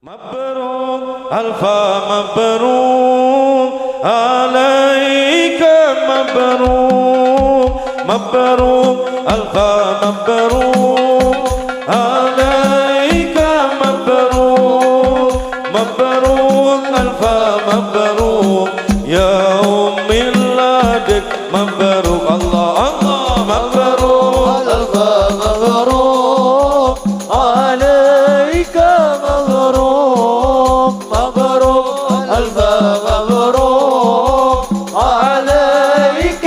مبروك ألف مبروك عليك مبروك مبروك ألف مبروك عليك مبروك مبروك ألف مبروك يوم ميلادك مبروك الله الله مبروك ألف مبروك عليك مبروك مبروك ألف مبروك عليك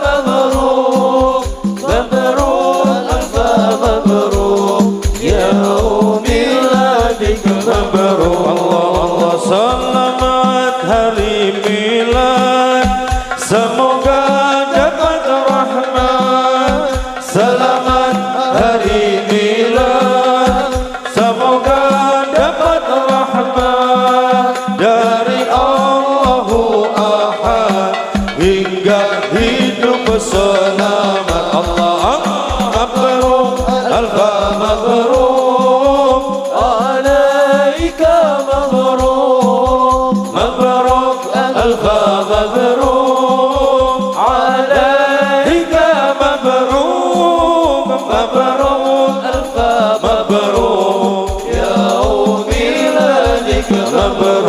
مبروك مبروك ألف مبروك يوم ميلادك مبروك الله الله selamat hari milad semoga dapat rahmat selamat hari milad semoga dapat rahmat dari Allahu Ahad hingga hidup selamat Allah mabrur alfa mabrur عليك مبروك مبروك ألف مبروك عليك مبروك مبروك ألف مبروك يوم ميلادك مبروك